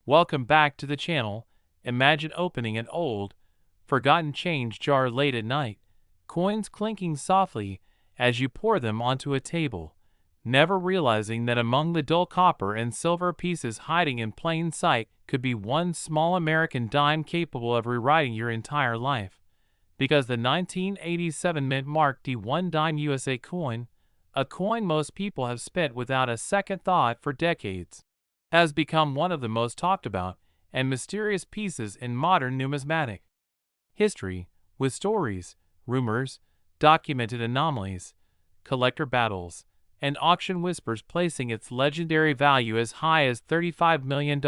Welcome back to the channel. Imagine opening an old, forgotten change jar late at night, coins clinking softly as you pour them onto a table, never realizing that among the dull copper and silver pieces hiding in plain sight could be one small American dime capable of rewriting your entire life. Because the 1987 mint marked the one dime USA coin, a coin most people have spent without a second thought for decades, has become one of the most talked about and mysterious pieces in modern numismatic history, with stories, rumors, documented anomalies, collector battles, and auction whispers placing its legendary value as high as $35 million,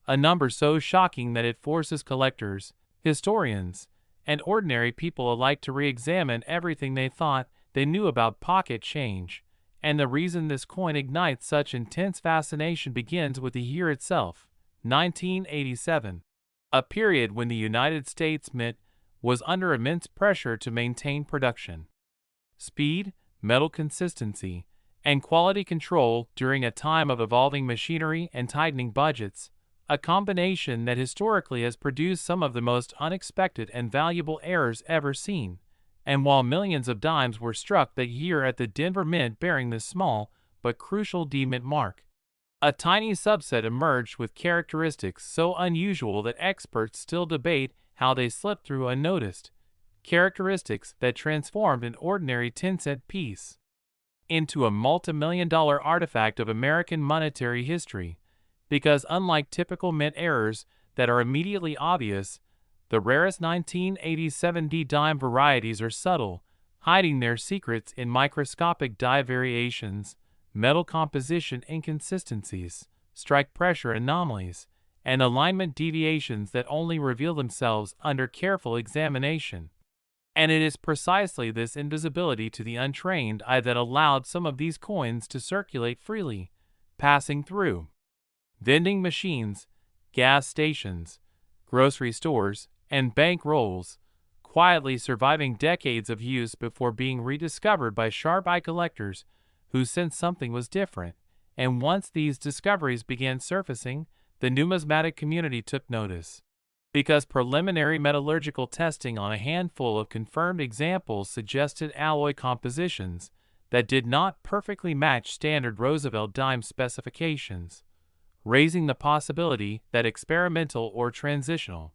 a number so shocking that it forces collectors, historians, and ordinary people alike to re-examine everything they thought they knew about pocket change. And the reason this coin ignites such intense fascination begins with the year itself, 1987, a period when the United States Mint was under immense pressure to maintain production speed, metal consistency, and quality control during a time of evolving machinery and tightening budgets, a combination that historically has produced some of the most unexpected and valuable errors ever seen. And while millions of dimes were struck that year at the Denver Mint bearing this small but crucial D-Mint mark, a tiny subset emerged with characteristics so unusual that experts still debate how they slipped through unnoticed, characteristics that transformed an ordinary 10-cent piece into a multi-million-dollar artifact of American monetary history. Because unlike typical mint errors that are immediately obvious, the rarest 1987 D-dime varieties are subtle, hiding their secrets in microscopic die variations, metal composition inconsistencies, strike pressure anomalies, and alignment deviations that only reveal themselves under careful examination. And it is precisely this invisibility to the untrained eye that allowed some of these coins to circulate freely, passing through vending machines, gas stations, grocery stores, and bank rolls, quietly surviving decades of use before being rediscovered by sharp-eyed collectors who sensed something was different. And once these discoveries began surfacing, the numismatic community took notice. Because preliminary metallurgical testing on a handful of confirmed examples suggested alloy compositions that did not perfectly match standard Roosevelt dime specifications, raising the possibility that experimental or transitional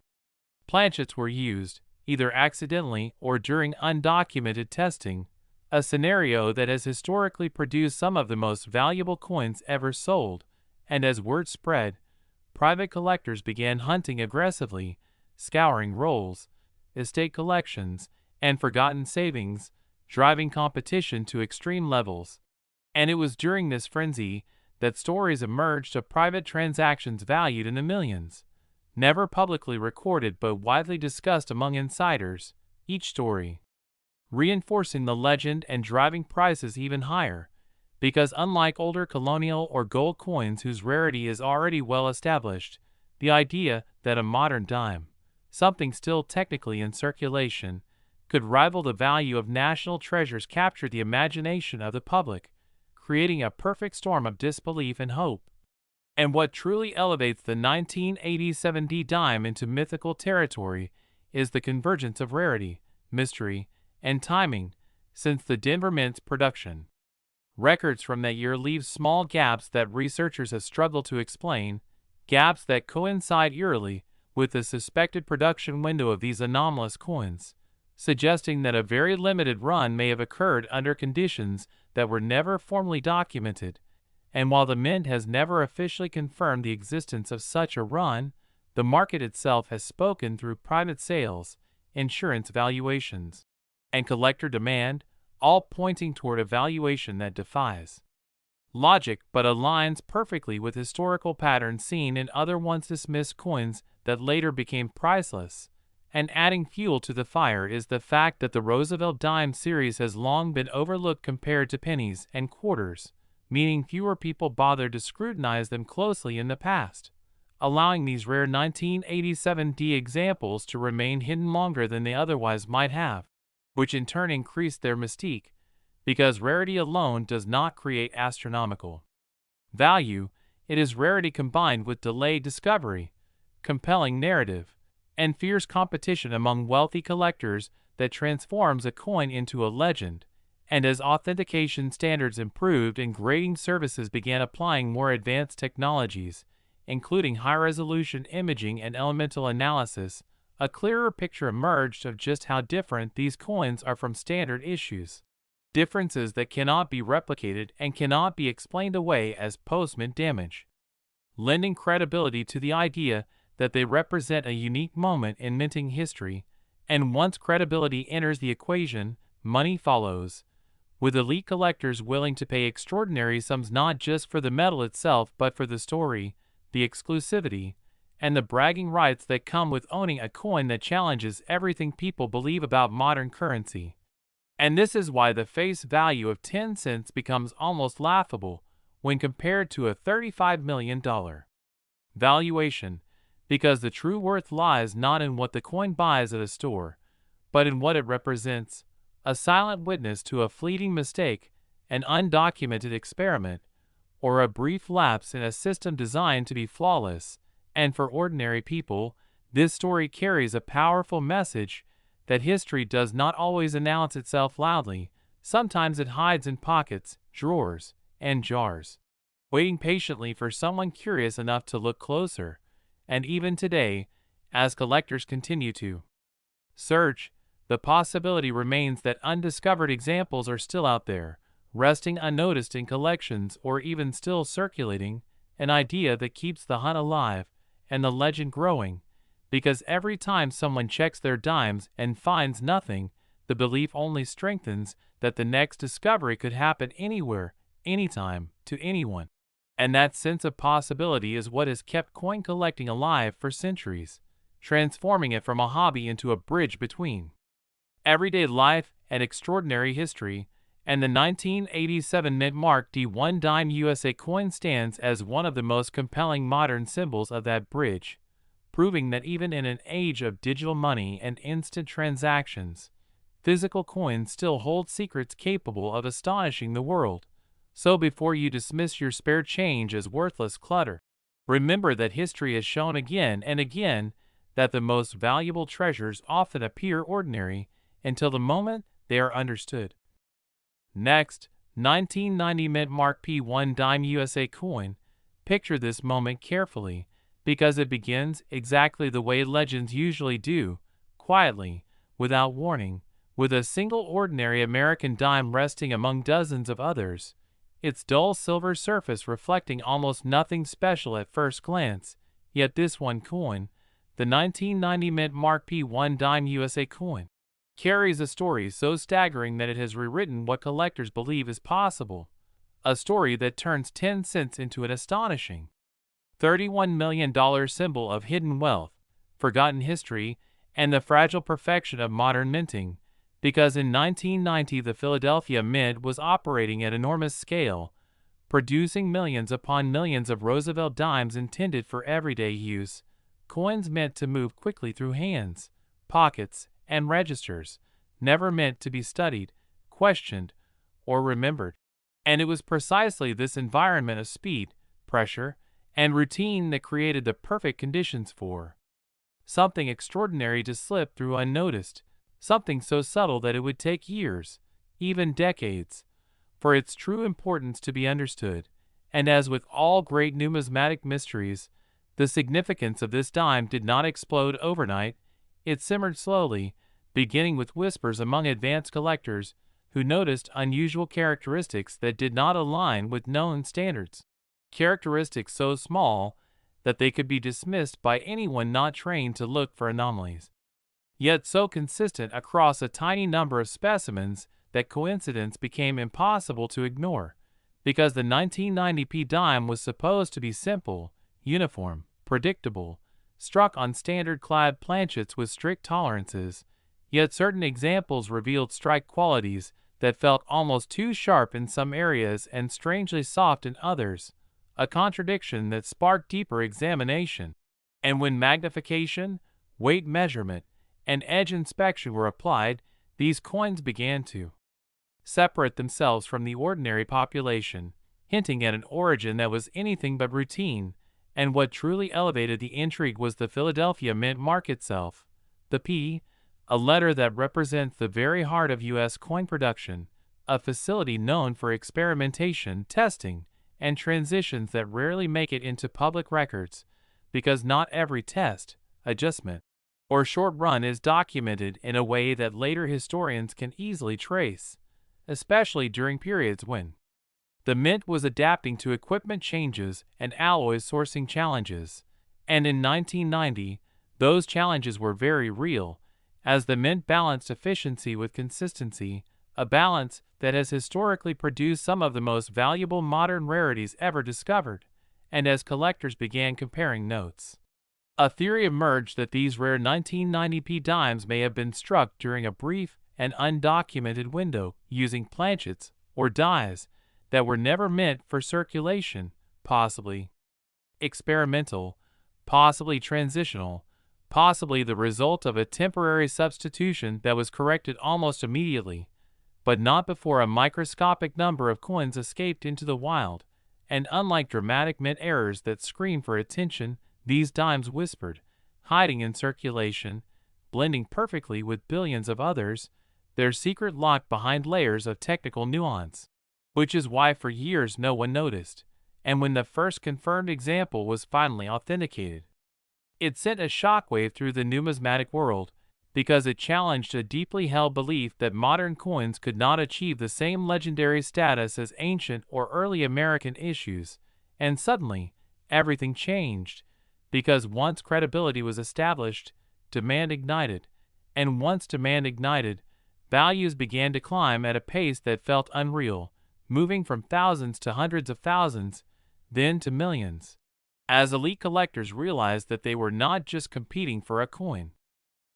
planchets were used, either accidentally or during undocumented testing, a scenario that has historically produced some of the most valuable coins ever sold. And as word spread, private collectors began hunting aggressively, scouring rolls, estate collections, and forgotten savings, driving competition to extreme levels. And it was during this frenzy that stories emerged of private transactions valued in the millions, never publicly recorded but widely discussed among insiders, each story reinforcing the legend and driving prices even higher. Because unlike older colonial or gold coins whose rarity is already well established, the idea that a modern dime, something still technically in circulation, could rival the value of national treasures captured the imagination of the public, creating a perfect storm of disbelief and hope. And what truly elevates the 1987 D-dime into mythical territory is the convergence of rarity, mystery, and timing. Since the Denver Mint's production records from that year leave small gaps that researchers have struggled to explain, gaps that coincide eerily with the suspected production window of these anomalous coins, suggesting that a very limited run may have occurred under conditions that were never formally documented. And while the Mint has never officially confirmed the existence of such a run, the market itself has spoken through private sales, insurance valuations, and collector demand, all pointing toward a valuation that defies logic but aligns perfectly with historical patterns seen in other once dismissed coins that later became priceless. And adding fuel to the fire is the fact that the Roosevelt dime series has long been overlooked compared to pennies and quarters, meaning fewer people bothered to scrutinize them closely in the past, allowing these rare 1987 D examples to remain hidden longer than they otherwise might have, which in turn increased their mystique, because rarity alone does not create astronomical value. It is rarity combined with delayed discovery, compelling narrative, and fierce competition among wealthy collectors that transforms a coin into a legend. And as authentication standards improved and grading services began applying more advanced technologies, including high-resolution imaging and elemental analysis, a clearer picture emerged of just how different these coins are from standard issues. Differences that cannot be replicated and cannot be explained away as post-mint damage, lending credibility to the idea that they represent a unique moment in minting history. And once credibility enters the equation, money follows, with elite collectors willing to pay extraordinary sums not just for the metal itself but for the story, the exclusivity, and the bragging rights that come with owning a coin that challenges everything people believe about modern currency. And this is why the face value of 10 cents becomes almost laughable when compared to a $35 million valuation, because the true worth lies not in what the coin buys at a store, but in what it represents, a silent witness to a fleeting mistake, an undocumented experiment, or a brief lapse in a system designed to be flawless. And for ordinary people, this story carries a powerful message that history does not always announce itself loudly. Sometimes it hides in pockets, drawers, and jars, waiting patiently for someone curious enough to look closer. And even today, as collectors continue to search, the possibility remains that undiscovered examples are still out there, resting unnoticed in collections or even still circulating, an idea that keeps the hunt alive and the legend growing. Because every time someone checks their dimes and finds nothing, the belief only strengthens that the next discovery could happen anywhere, anytime, to anyone. And that sense of possibility is what has kept coin collecting alive for centuries, transforming it from a hobby into a bridge between everyday life and extraordinary history. And the 1987 mint mark D1 dime USA coin stands as one of the most compelling modern symbols of that bridge, proving that even in an age of digital money and instant transactions, physical coins still hold secrets capable of astonishing the world. So before you dismiss your spare change as worthless clutter, remember that history has shown again and again that the most valuable treasures often appear ordinary until the moment they are understood. Next, 1990 mint mark P1 dime USA coin. Picture this moment carefully, because it begins exactly the way legends usually do, quietly, without warning, with a single ordinary American dime resting among dozens of others, its dull silver surface reflecting almost nothing special at first glance. Yet this one coin, the 1990 mint mark P1 dime USA coin, carries a story so staggering that it has rewritten what collectors believe is possible, a story that turns 10 cents into an astonishing $31 million symbol of hidden wealth, forgotten history, and the fragile perfection of modern minting. Because in 1990 the Philadelphia Mint was operating at enormous scale, producing millions upon millions of Roosevelt dimes intended for everyday use, coins meant to move quickly through hands, pockets, and registers, never meant to be studied, questioned, or remembered. And it was precisely this environment of speed, pressure, and routine that created the perfect conditions for something extraordinary to slip through unnoticed, something so subtle that it would take years, even decades, for its true importance to be understood. And as with all great numismatic mysteries, the significance of this dime did not explode overnight. It simmered slowly, beginning with whispers among advanced collectors who noticed unusual characteristics that did not align with known standards, characteristics so small that they could be dismissed by anyone not trained to look for anomalies, yet so consistent across a tiny number of specimens that coincidence became impossible to ignore. Because the 1990p dime was supposed to be simple, uniform, predictable, struck on standard-clad planchets with strict tolerances, yet certain examples revealed strike qualities that felt almost too sharp in some areas and strangely soft in others, a contradiction that sparked deeper examination. And when magnification, weight measurement, and edge inspection were applied, these coins began to separate themselves from the ordinary population, hinting at an origin that was anything but routine, and what truly elevated the intrigue was the Philadelphia Mint mark itself. The P, a letter that represents the very heart of U.S. coin production, a facility known for experimentation, testing, and transitions that rarely make it into public records, because not every test, adjustment, or short run is documented in a way that later historians can easily trace, especially during periods when the Mint was adapting to equipment changes and alloy sourcing challenges. And in 1990, those challenges were very real, as the Mint balanced efficiency with consistency, a balance that has historically produced some of the most valuable modern rarities ever discovered. And as collectors began comparing notes, a theory emerged that these rare 1990p dimes may have been struck during a brief and undocumented window using planchets or dies that were never meant for circulation, possibly experimental, possibly transitional, possibly the result of a temporary substitution that was corrected almost immediately, but not before a microscopic number of coins escaped into the wild, and unlike dramatic Mint errors that scream for attention, these dimes whispered, hiding in circulation, blending perfectly with billions of others, their secret locked behind layers of technical nuance. Which is why for years no one noticed, and when the first confirmed example was finally authenticated, it sent a shockwave through the numismatic world, because it challenged a deeply held belief that modern coins could not achieve the same legendary status as ancient or early American issues, and suddenly, everything changed, because once credibility was established, demand ignited, and once demand ignited, values began to climb at a pace that felt unreal, moving from thousands to hundreds of thousands, then to millions, as elite collectors realized that they were not just competing for a coin,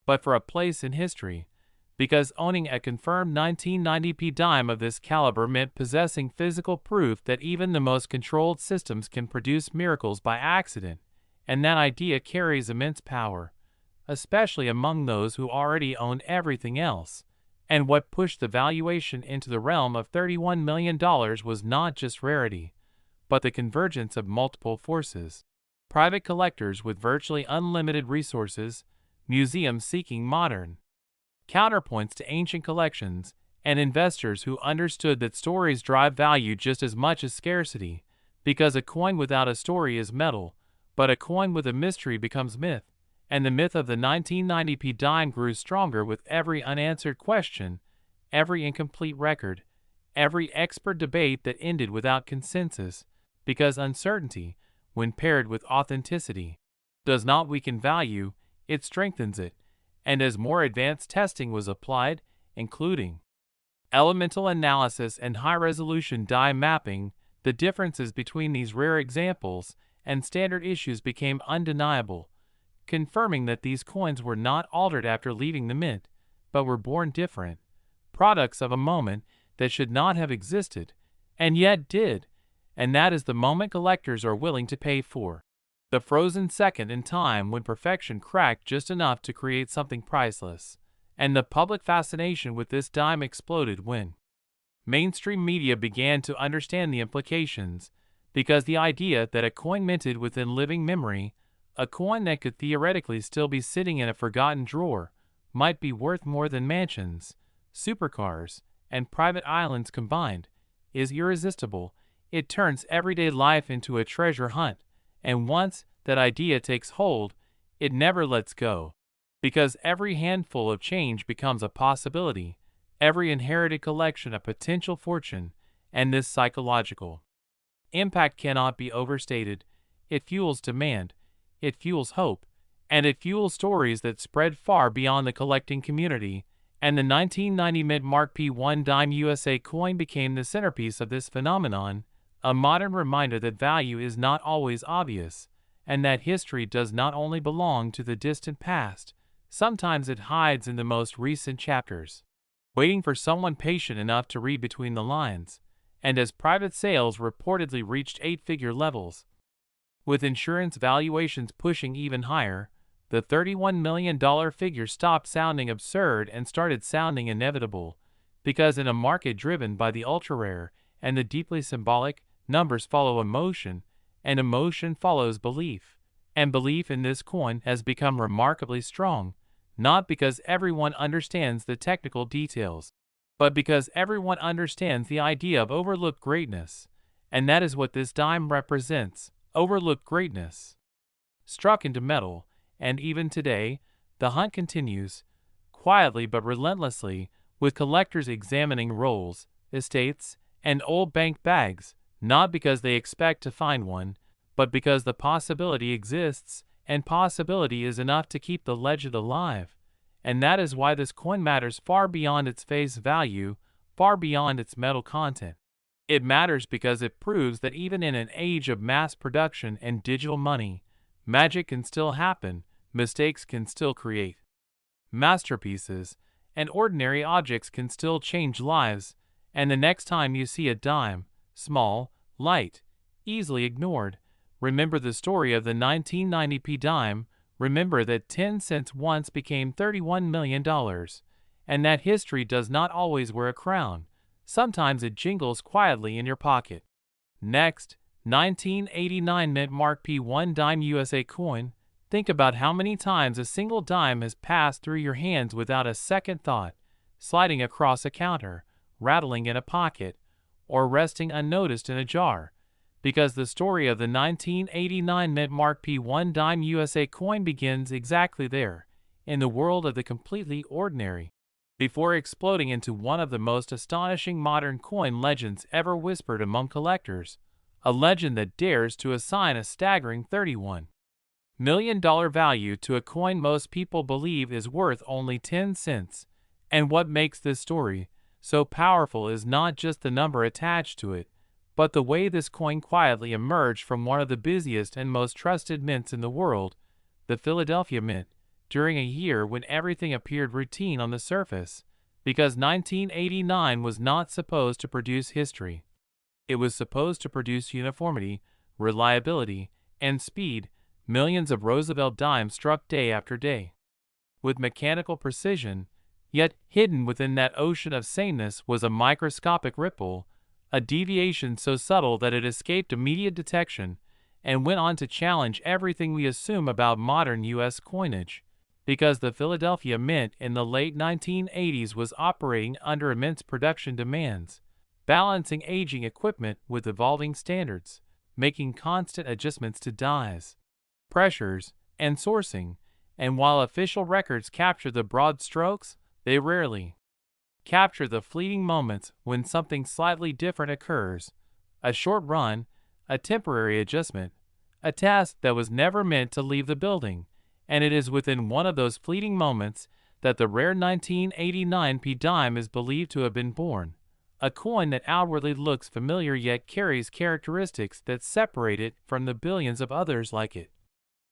but for a place in history, because owning a confirmed 1990p dime of this caliber meant possessing physical proof that even the most controlled systems can produce miracles by accident, and that idea carries immense power, especially among those who already own everything else. And what pushed the valuation into the realm of $31 million was not just rarity, but the convergence of multiple forces. Private collectors with virtually unlimited resources, museums seeking modern counterpoints to ancient collections, and investors who understood that stories drive value just as much as scarcity, because a coin without a story is metal, but a coin with a mystery becomes myth. And the myth of the 1990p dime grew stronger with every unanswered question, every incomplete record, every expert debate that ended without consensus, because uncertainty, when paired with authenticity, does not weaken value, it strengthens it. And as more advanced testing was applied, including elemental analysis and high-resolution die mapping, the differences between these rare examples and standard issues became undeniable, confirming that these coins were not altered after leaving the Mint, but were born different, products of a moment that should not have existed, and yet did, and that is the moment collectors are willing to pay for. The frozen second in time when perfection cracked just enough to create something priceless, and the public fascination with this dime exploded when mainstream media began to understand the implications, because the idea that a coin minted within living memory, a coin that could theoretically still be sitting in a forgotten drawer, might be worth more than mansions, supercars, and private islands combined, is irresistible. It turns everyday life into a treasure hunt, and once that idea takes hold, it never lets go, because every handful of change becomes a possibility, every inherited collection a potential fortune, and this psychological impact cannot be overstated. It fuels demand, it fuels hope, and it fuels stories that spread far beyond the collecting community, and the 1990 Mint Mark P1 Dime USA coin became the centerpiece of this phenomenon, a modern reminder that value is not always obvious, and that history does not only belong to the distant past, sometimes it hides in the most recent chapters, waiting for someone patient enough to read between the lines. And as private sales reportedly reached eight-figure levels, with insurance valuations pushing even higher, the $31 million figure stopped sounding absurd and started sounding inevitable, because in a market driven by the ultra-rare and the deeply symbolic, Numbers follow emotion, and emotion follows belief. And belief in this coin has become remarkably strong, not because everyone understands the technical details, but because everyone understands the idea of overlooked greatness. And that is what this dime represents, overlooked greatness. Struck into metal, and even today, the hunt continues, quietly but relentlessly, with collectors examining rolls, estates, and old bank bags, not because they expect to find one, but because the possibility exists, and possibility is enough to keep the legend alive. And that is why this coin matters far beyond its face value, far beyond its metal content. It matters because it proves that even in an age of mass production and digital money, magic can still happen, mistakes can still create masterpieces, and ordinary objects can still change lives. And the next time you see a dime, small, light, easily ignored, remember the story of the 1990p dime. Remember that 10 cents once became $31 million, and that history does not always wear a crown. Sometimes it jingles quietly in your pocket. Next, 1989 mint mark P1 dime USA coin. Think about how many times a single dime has passed through your hands without a second thought, sliding across a counter, rattling in a pocket, or resting unnoticed in a jar. Because the story of the 1989 mint mark P1 dime USA coin begins exactly there, in the world of the completely ordinary, before exploding into one of the most astonishing modern coin legends ever whispered among collectors, a legend that dares to assign a staggering $31 million value to a coin most people believe is worth only 10 cents. And what makes this story so powerful is not just the number attached to it, but the way this coin quietly emerged from one of the busiest and most trusted mints in the world, the Philadelphia Mint, during a year when everything appeared routine on the surface, because 1989 was not supposed to produce history. It was supposed to produce uniformity, reliability, and speed. Millions of Roosevelt dimes struck day after day, with mechanical precision, yet hidden within that ocean of sameness was a microscopic ripple, a deviation so subtle that it escaped immediate detection, and went on to challenge everything we assume about modern U.S. coinage. Because the Philadelphia Mint in the late 1980s was operating under immense production demands, balancing aging equipment with evolving standards, making constant adjustments to dies, pressures, and sourcing, and while official records capture the broad strokes, they rarely capture the fleeting moments when something slightly different occurs, a short run, a temporary adjustment, a task that was never meant to leave the building. And it is within one of those fleeting moments that the rare 1989p dime is believed to have been born, a coin that outwardly looks familiar yet carries characteristics that separate it from the billions of others like it.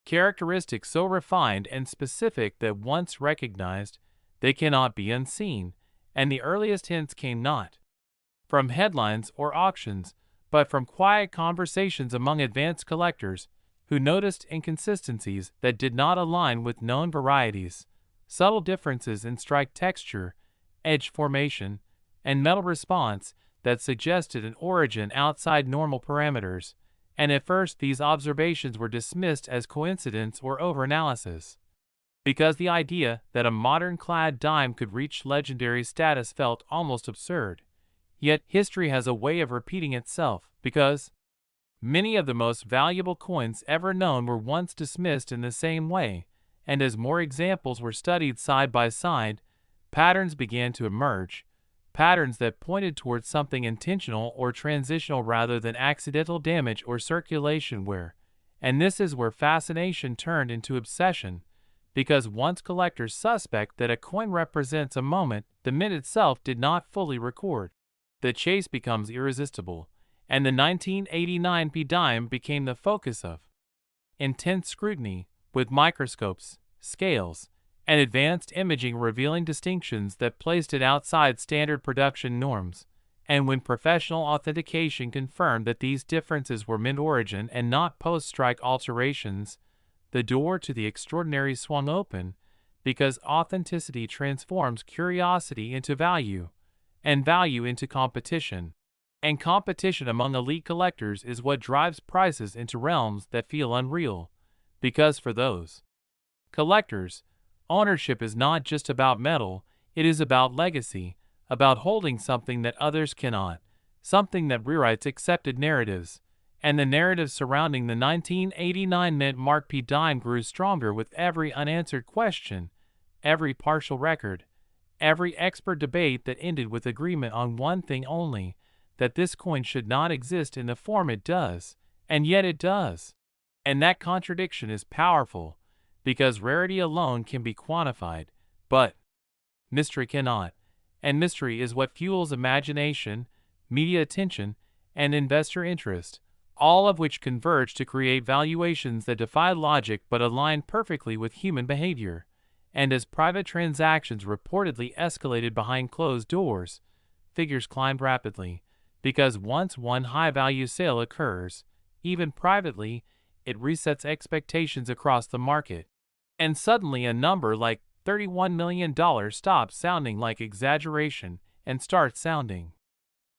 Characteristics so refined and specific that once recognized, they cannot be unseen, and the earliest hints came not from headlines or auctions, but from quiet conversations among advanced collectors who noticed inconsistencies that did not align with known varieties, subtle differences in strike texture, edge formation, and metal response that suggested an origin outside normal parameters, and at first these observations were dismissed as coincidence or overanalysis. Because the idea that a modern clad dime could reach legendary status felt almost absurd. Yet history has a way of repeating itself, because many of the most valuable coins ever known were once dismissed in the same way, and as more examples were studied side by side, patterns began to emerge, patterns that pointed towards something intentional or transitional rather than accidental damage or circulation wear. And this is where fascination turned into obsession, because once collectors suspect that a coin represents a moment the mint itself did not fully record, the chase becomes irresistible, and the 1989p dime became the focus of intense scrutiny, with microscopes, scales, and advanced imaging revealing distinctions that placed it outside standard production norms. And when professional authentication confirmed that these differences were mint origin and not post-strike alterations, the door to the extraordinary swung open, because authenticity transforms curiosity into value, and value into competition. And competition among elite collectors is what drives prices into realms that feel unreal. Because for those collectors, ownership is not just about metal, it is about legacy, about holding something that others cannot, something that rewrites accepted narratives. And the narrative surrounding the 1989 Mint Mark P dime grew stronger with every unanswered question, every partial record, every expert debate that ended with agreement on one thing only, that this coin should not exist in the form it does, and yet it does. And that contradiction is powerful, because rarity alone can be quantified, but mystery cannot. And mystery is what fuels imagination, media attention, and investor interest, all of which converge to create valuations that defy logic but align perfectly with human behavior. And as private transactions reportedly escalated behind closed doors, figures climbed rapidly, because once one high-value sale occurs, even privately, it resets expectations across the market. And suddenly a number like $31 million stops sounding like exaggeration and starts sounding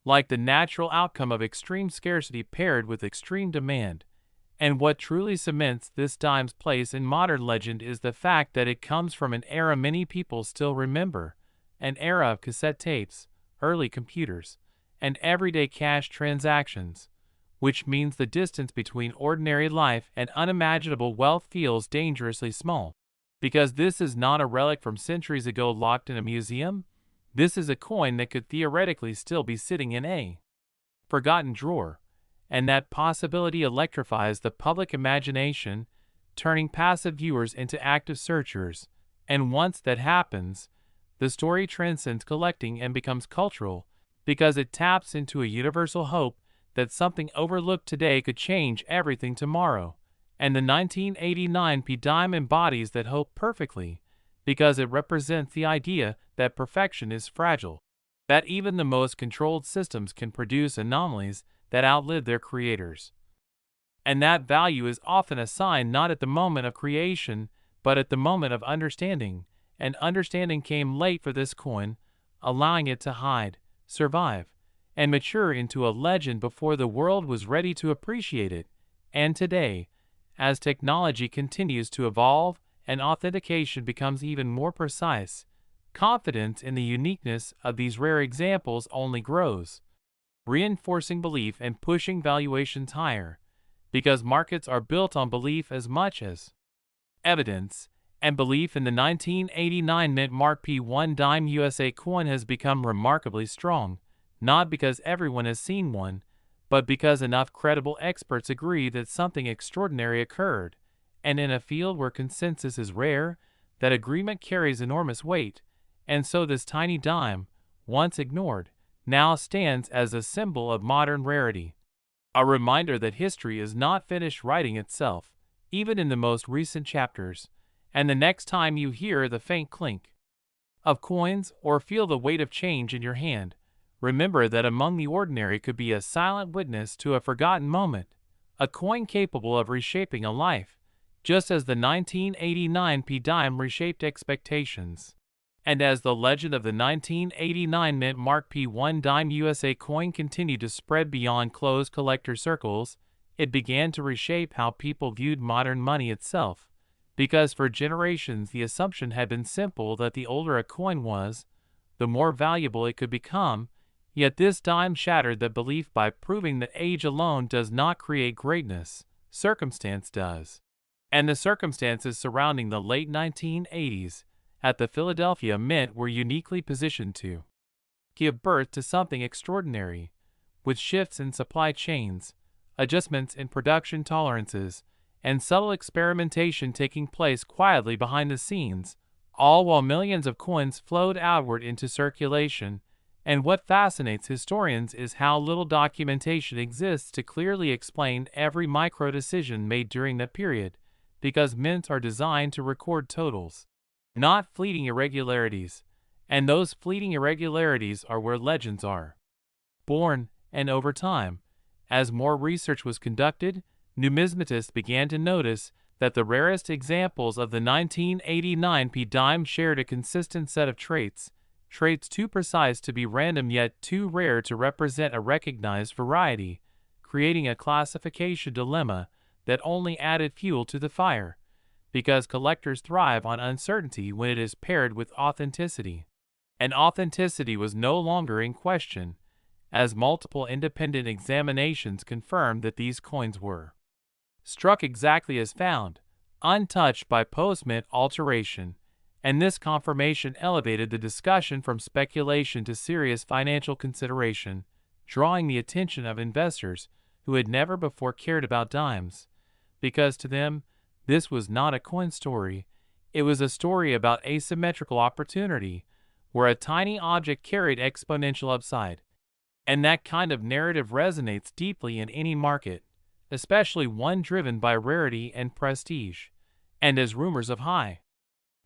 like the natural outcome of extreme scarcity paired with extreme demand. And what truly cements this dime's place in modern legend is the fact that it comes from an era many people still remember, an era of cassette tapes, early computers, and everyday cash transactions, which means the distance between ordinary life and unimaginable wealth feels dangerously small. Because this is not a relic from centuries ago locked in a museum, this is a coin that could theoretically still be sitting in a forgotten drawer, and that possibility electrifies the public imagination, turning passive viewers into active searchers. And once that happens, the story transcends collecting and becomes cultural, because it taps into a universal hope that something overlooked today could change everything tomorrow. And the 1989 P dime embodies that hope perfectly, because it represents the idea that perfection is fragile, that even the most controlled systems can produce anomalies that outlive their creators. And that value is often assigned not at the moment of creation, but at the moment of understanding, and understanding came late for this coin, allowing it to hide, survive, and mature into a legend before the world was ready to appreciate it. And today, as technology continues to evolve and authentication becomes even more precise, confidence in the uniqueness of these rare examples only grows, reinforcing belief and pushing valuations higher, because markets are built on belief as much as evidence, and belief in the 1989 Mint Mark P1 dime USA coin has become remarkably strong, not because everyone has seen one, but because enough credible experts agree that something extraordinary occurred, and in a field where consensus is rare, that agreement carries enormous weight, and so this tiny dime, once ignored, now stands as a symbol of modern rarity. A reminder that history is not finished writing itself, even in the most recent chapters, and the next time you hear the faint clink of coins or feel the weight of change in your hand, remember that among the ordinary could be a silent witness to a forgotten moment, a coin capable of reshaping a life, just as the 1989 P dime reshaped expectations. And as the legend of the 1989 Mint Mark P1 dime USA coin continued to spread beyond closed collector circles, it began to reshape how people viewed modern money itself, because for generations the assumption had been simple that the older a coin was, the more valuable it could become. Yet this dime shattered that belief by proving that age alone does not create greatness, circumstance does. And the circumstances surrounding the late 1980s at the Philadelphia Mint were uniquely positioned to give birth to something extraordinary, with shifts in supply chains, adjustments in production tolerances, and subtle experimentation taking place quietly behind the scenes, all while millions of coins flowed outward into circulation. And what fascinates historians is how little documentation exists to clearly explain every micro-decision made during that period, because mints are designed to record totals, not fleeting irregularities, and those fleeting irregularities are where legends are born. And over time, as more research was conducted, numismatists began to notice that the rarest examples of the 1989 P dime shared a consistent set of traits, traits too precise to be random yet too rare to represent a recognized variety, creating a classification dilemma that only added fuel to the fire, because collectors thrive on uncertainty when it is paired with authenticity. And authenticity was no longer in question, as multiple independent examinations confirmed that these coins were struck exactly as found, untouched by post-mint alteration, and this confirmation elevated the discussion from speculation to serious financial consideration, drawing the attention of investors who had never before cared about dimes, because to them, this was not a coin story, it was a story about asymmetrical opportunity, where a tiny object carried exponential upside. And that kind of narrative resonates deeply in any market, especially one driven by rarity and prestige. And as rumors of high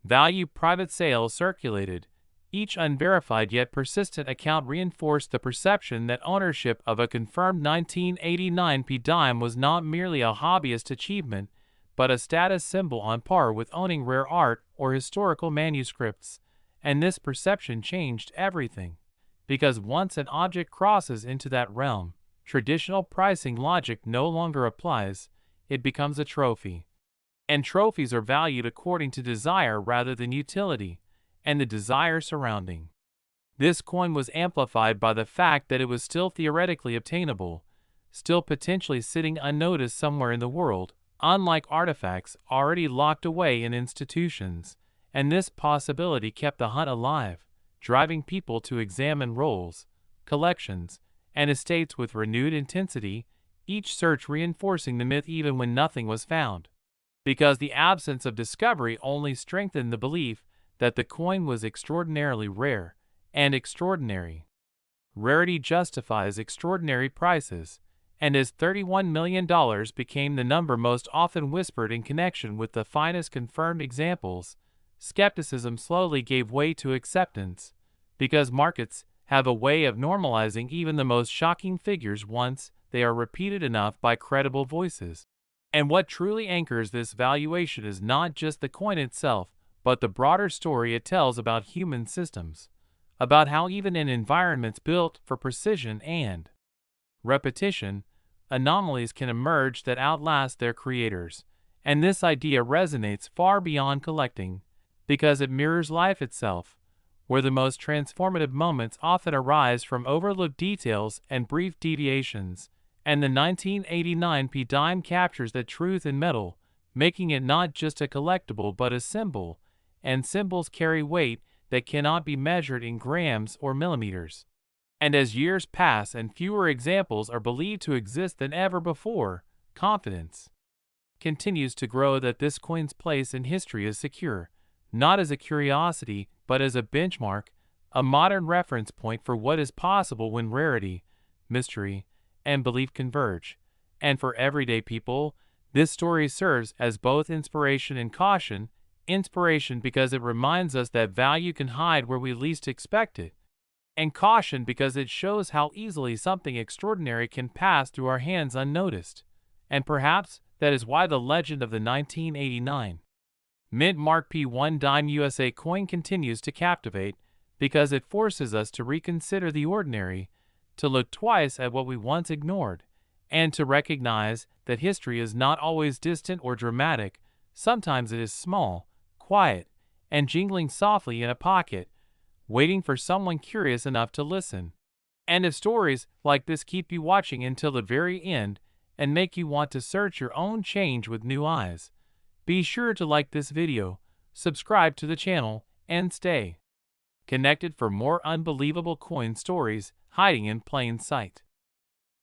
value private sales circulated, each unverified yet persistent account reinforced the perception that ownership of a confirmed 1989 P dime was not merely a hobbyist achievement, but a status symbol on par with owning rare art or historical manuscripts. And this perception changed everything, because once an object crosses into that realm, traditional pricing logic no longer applies, it becomes a trophy. And trophies are valued according to desire rather than utility, and the desire surrounding this coin was amplified by the fact that it was still theoretically obtainable, still potentially sitting unnoticed somewhere in the world, unlike artifacts already locked away in institutions, and this possibility kept the hunt alive, driving people to examine rolls, collections, and estates with renewed intensity, each search reinforcing the myth even when nothing was found, because the absence of discovery only strengthened the belief that the coin was extraordinarily rare, and extraordinary rarity justifies extraordinary prices, and as $31 million became the number most often whispered in connection with the finest confirmed examples, skepticism slowly gave way to acceptance, because markets have a way of normalizing even the most shocking figures once they are repeated enough by credible voices. And what truly anchors this valuation is not just the coin itself, but the broader story it tells about human systems, about how even in environments built for precision and repetition, anomalies can emerge that outlast their creators. And this idea resonates far beyond collecting, because it mirrors life itself, where the most transformative moments often arise from overlooked details and brief deviations, and the 1989 P dime captures that truth in metal, making it not just a collectible but a symbol, and symbols carry weight that cannot be measured in grams or millimeters. And as years pass and fewer examples are believed to exist than ever before, confidence continues to grow that this coin's place in history is secure, not as a curiosity, but as a benchmark, a modern reference point for what is possible when rarity, mystery, and belief converge. And for everyday people, this story serves as both inspiration and caution. Inspiration because it reminds us that value can hide where we least expect it, and caution because it shows how easily something extraordinary can pass through our hands unnoticed. And perhaps that is why the legend of the 1989 Mint Mark P1 Dime USA coin continues to captivate, because it forces us to reconsider the ordinary, to look twice at what we once ignored, and to recognize that history is not always distant or dramatic. Sometimes it is small, quiet, and jingling softly in a pocket, waiting for someone curious enough to listen. And if stories like this keep you watching until the very end and make you want to search your own change with new eyes, be sure to like this video, subscribe to the channel, and stay connected for more unbelievable coin stories hiding in plain sight.